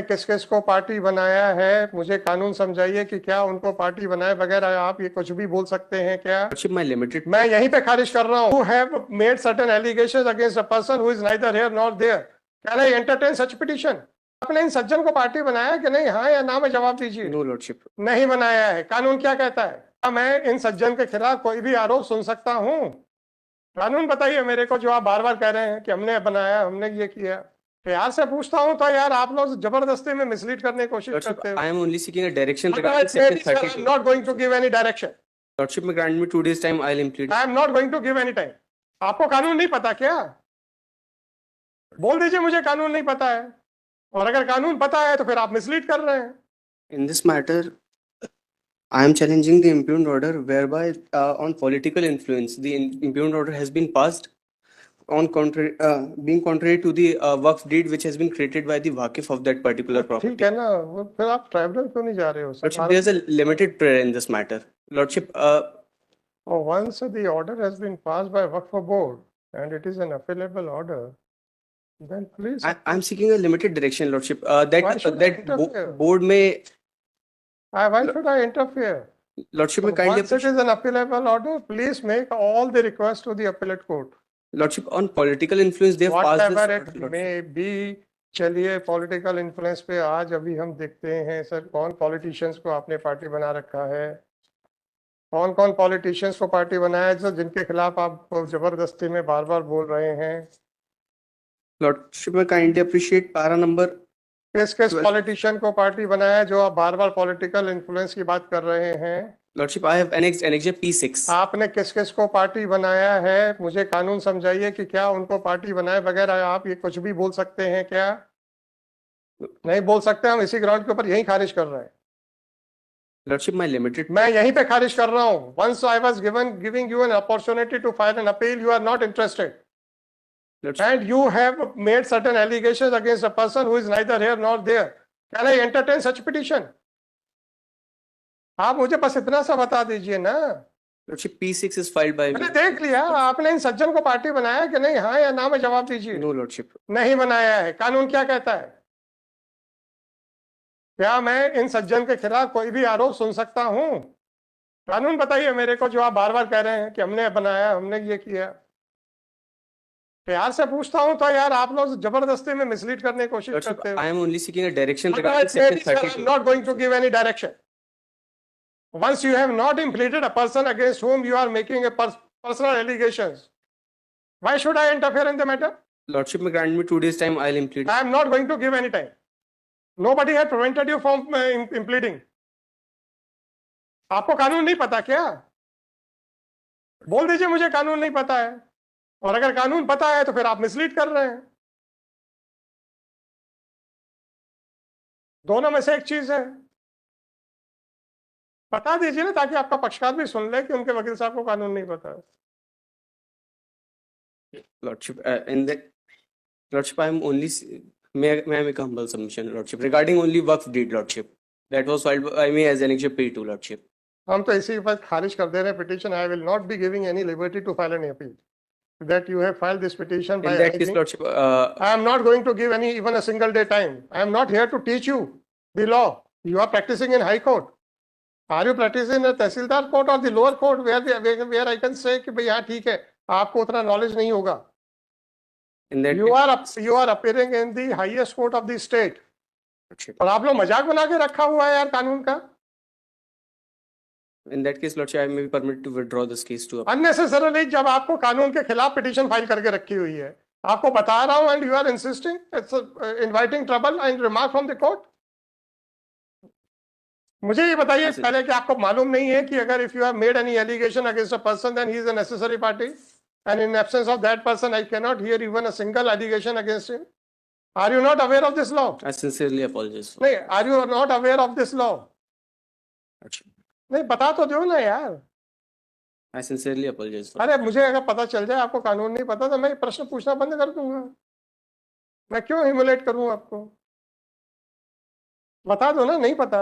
किस किस को पार्टी बनाया है, मुझे कानून समझाइए कि क्या उनको पार्टी बनाए बगैर आप ये कुछ भी बोल सकते हैं क्या? My limited. मैं यहीं पे खारिज कर रहा हूँ। You have made certain allegations against a person who is neither here nor there. Can I entertain such petition? आपने इन सज्जन को पार्टी बनाया कि नहीं? हाँ या ना में जवाब दीजिए। No, Lordship. नहीं बनाया है। कानून क्या कहता है? क्या मैं इन सज्जन के खिलाफ कोई भी आरोप सुन सकता हूँ? कानून बताइए मेरे को, जो आप बार बार कह रहे हैं कि हमने बनाया, हमने ये किया। प्यार से पूछता हूँ तो यार आप लोग जबरदस्ती में मिसलीड करने की कोशिश Lordship, करते हो। I am only seeking a direction But regarding section sir, I'm 32. not going to give any direction. Lordship, may grant me 2 days time. I'll implement. I am not going to give any time. आपको कानून नहीं पता क्या? बोल दीजिए मुझे कानून नहीं पता है। और अगर कानून पता है तो फिर आप मिसलीड कर रहे हैं। In this matter, I am challenging the impugned order whereby on political influence, the impugned order has been passed on being contrary to the Waqf deed which has been created by the Waqif of that particular property. ठीक है ना, वो फिर आप tribunal क्यों नहीं जा रहे हो? Lordship, there's a limited prayer in this matter. Lordship, once the order has been passed by Waqf board and it is an appealable order, then please. I'm seeking a limited direction, Lordship. Board may. Why should I interfere? Lordship, may kindly. Once it is an appealable order, please make all the requests to the appellate court. Lordship, on political influence, they have passed this. Whatever it may be. चलिए political influence पे आज अभी हम देखते हैं sir, कौन politicians को आपने पार्टी बना रखा है, कौन कौन पॉलिटिशियंस को पार्टी बनाया है, सर जिनके खिलाफ आप जबरदस्ती में बार बार बोल रहे हैं। Lordship, may kindly appreciate para number. किस किस पॉलिटिशियन को पार्टी बनाया है जो आप बार बार पॉलिटिकल इन्फ्लुएंस की बात कर रहे हैं? Lordship, I have annexed P6. आपने किस किस को पार्टी बनाया है, मुझे कानून समझाइए कि क्या उनको पार्टी बनाए बगैर आप ये कुछ भी बोल सकते हैं क्या? नहीं बोल सकते। हम इसी ग्राउंड के ऊपर यही खारिज कर रहे हैं। Lordship, my limited. मैं यहीं पे खारिज कर रहा हूँ। Once I was giving you an opportunity to file an appeal, you are not interested. And you have made certain allegations against a person who is neither here nor there. Can I entertain such petition? आप मुझे बस इतना सा बता दीजिए ना। Lordship, P6 is filed by me. मैंने देख लिया। आपने इन सज्जन को पार्टी बनाया कि नहीं? हाँ या ना में जवाब दीजिए। No, Lordship. नहीं बनाया है। कानून क्या कहता है? क्या मैं इन सज्जन के खिलाफ कोई भी आरोप सुन सकता हूँ? कानून बताइए मेरे को, जो आप बार बार कह रहे हैं कि हमने बनाया, हमने ये किया। प्यार से पूछता हूँ तो यार आप लोग जबरदस्ती में मिसलीड करने की कोशिश करते हो। I am only seeking a direction regarding section 32. I'm not going to give any direction. Once you have not implemented a person against whom you are making a personal allegations, why should I interfere in the matter? Lordship, may grant me 2 days time. I'll implement. I am not going to give any time. Nobody had prevented you from implementing. आपको कानून नहीं पता क्या? बोल दीजिए मुझे कानून नहीं पता है। और अगर कानून पता है तो फिर आप मिसलीड कर रहे हैं। दोनों में से एक चीज है। बता दीजिए ना, ताकि आपका पक्षकार भी सुन ले कि उनके वकील साहब को कानून नहीं पता है। Lordship, Lordship, I am only. May I make a humble submission, Lordship, regarding only Waqf deed, Lordship. That was filed by me as Annexure P2, Lordship. हम तो इसी पर खारिज कर दे रहे हैं petition. I will not be giving any liberty to file any appeal. That you have filed this petition by. In that case, Lordship, I am not going to give even a single day time. I am not here to teach you the law. You are practicing in High Court. Are you practicing in a tehsildar court or the lower court where I can say कि भाई हाँ ठीक है, आपको उतना knowledge नहीं होगा। You are appearing in the highest court of the state. और आप लोग मजाक बना के रखा हुआ है यार कानून का। In that case, Lordship, I may be permitted to withdraw this case to. Unnecessarily, जब आपको कानून के खिलाफ पिटीशन फाइल करके रखी हुई है, आपको बता रहा हूं, and you are insisting, it's inviting trouble and remark from the court. मुझे ये बताइए पहले कि आपको मालूम नहीं है कि अगर if you have made any allegation against a person, then he is a necessary party, and in absence of that person, I cannot hear even a single allegation against him. Are you not aware of this law? I sincerely apologize. नहीं, are you not aware of this law? नहीं, बता तो दो ना यार। I sincerely apologize. अरे मुझे अगर पता चल जाए आपको कानून नहीं पता तो मैं प्रश्न पूछना बंद कर दूंगा। मैं क्यों ह्यूमिलेट करूं आपको? बता दो ना, नहीं पता,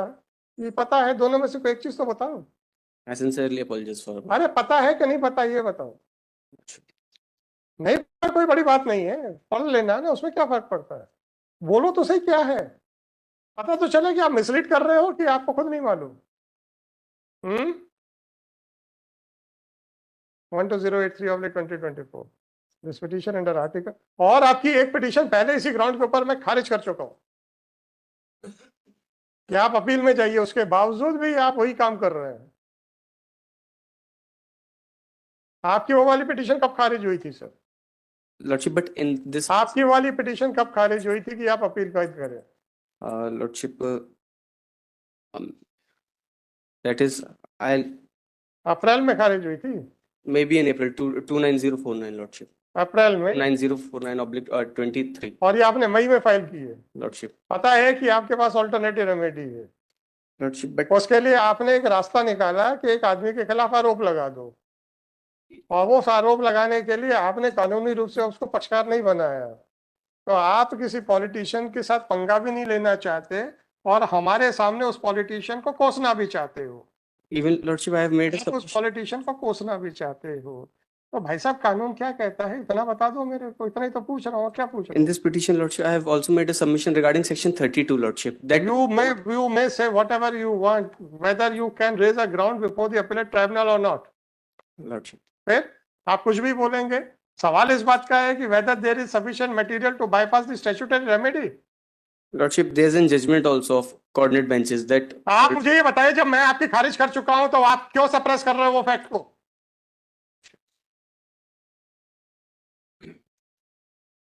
ये पता है, दोनों में से कोई एक चीज तो बताओ। I sincerely apologize for. अरे पता है कि नहीं पता ये बताओ। नहीं कोई बड़ी बात नहीं है, पढ़ लेना ना, उसमें क्या फर्क पड़ता है। बोलो तो सही क्या है। पता तो चले कि आप मिसलीड कर रहे हो कि आपको खुद नहीं मालूम। 12083/2024 दिस पिटीशन अंडर आर्टिकल, और आपकी एक पिटीशन पहले इसी ग्राउंड के ऊपर मैं खारिज कर चुका हूं कि आप अपील में जाइए, उसके बावजूद भी आप वही काम कर रहे हैं। आपकी वो वाली पिटीशन कब खारिज हुई थी sir? Lordship, but in this, आपकी वाली पिटीशन कब खारिज हुई थी कि आप अपील करें? Lordship, that is, I'll अप्रैल में खारिज हुई थी, maybe in April 29049, Lordship. अप्रैल में, 9049/23, और ये आपने मई में फाइल की है। Lordship. पता है कि आपके पास ऑल्टरनेटिव रेमेडी है, Lordship, but उसके लिए आपने एक रास्ता निकाला कि एक आदमी के खिलाफ आरोप लगा दो, और वो उस आरोप लगाने के लिए आपने कानूनी रूप से उसको पक्षकार नहीं बनाया। तो आप किसी पॉलिटिशियन के साथ पंगा भी नहीं लेना चाहते और हमारे सामने उस पॉलिटिशियन को कोसना भी चाहते हो। even Lordship, I have made a आप उस submission. पॉलिटिशियन को कोसना भी चाहते हो। तो भाई साहब, कानून क्या कहता है इतना बता दो मेरे को, इतना ही तो पूछ रहा हूँ, क्या पूछ रहा In हूँ? this petition, Lordship, I have also made a submission regarding section 32, Lordship. That You may say whatever you want, whether you can raise a ground before the appellate tribunal or not. Lordship. फिर आप कुछ भी बोलेंगे। सवाल इस बात का है कि whether there is sufficient material to bypass the statutory remedy. Lordship, there's a judgment also of coordinate benches that आप मुझे ये बताइए, जब मैं आपकी खारिज कर चुका हूं तो आप क्यों सप्रेस कर रहे हो वो फैक्ट को?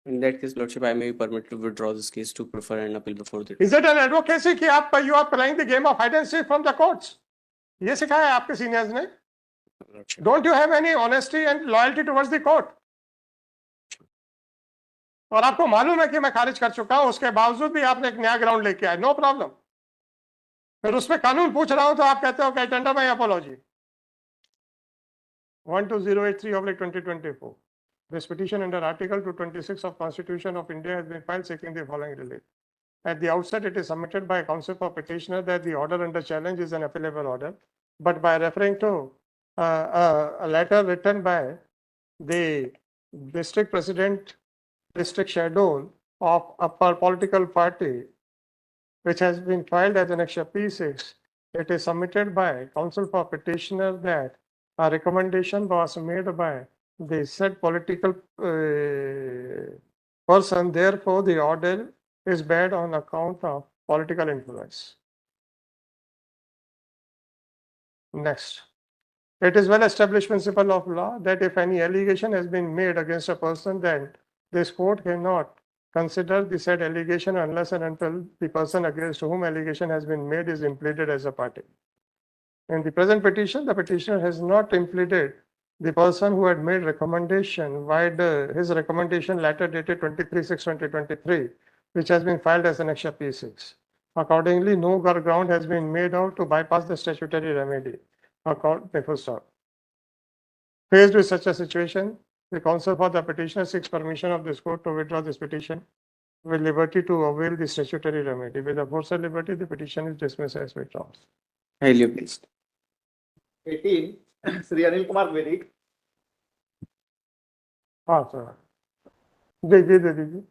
in that case, Lordship, I may be permitted to withdraw this case to prefer an appeal before the. Is it an advocacy कि आप you are playing the game of hide and seek from the courts? ये सिखाया है आपके seniors ने? Lordship. Don't you have any honesty and loyalty towards the court? और आपको मालूम है कि मैं खारिज कर चुका हूं, उसके बावजूद भी आपने एक नया ग्राउंड लेके आए, नो प्रॉब्लम। फिर उसमें कानून पूछ रहा हूं तो आप कहते हो कि tender my apology. 12083/2024 This petition under Article 226 of Constitution of India has been filed seeking the following relief. At the outset, it is submitted by counsel for petitioner that the order under challenge is an appealable order, but by referring to a letter written by the district president, district schedule of a political party, which has been filed as Annexure P6, it is submitted by counsel for petitioner that a recommendation was made by the said political person, therefore the order is bad on account of political influence. Next, it is well established principle of law that if any allegation has been made against a person, then this court cannot consider the said allegation unless and until the person against whom allegation has been made is impleaded as a party. In the present petition, the petitioner has not impleaded the person who had made recommendation via his recommendation letter dated 23/6/2023, which has been filed as Annexure P6. Accordingly, no ground has been made out to bypass the statutory remedy. Faced with such a situation, the counsel for the petitioner seeks permission of this court to withdraw this petition with liberty to avail the statutory remedy. With the aforesaid liberty, the petition is dismissed as withdrawn. Highly pleased. 18 Shri Anil Kumar Dwivedi. हाँ sir, दे दीजिए।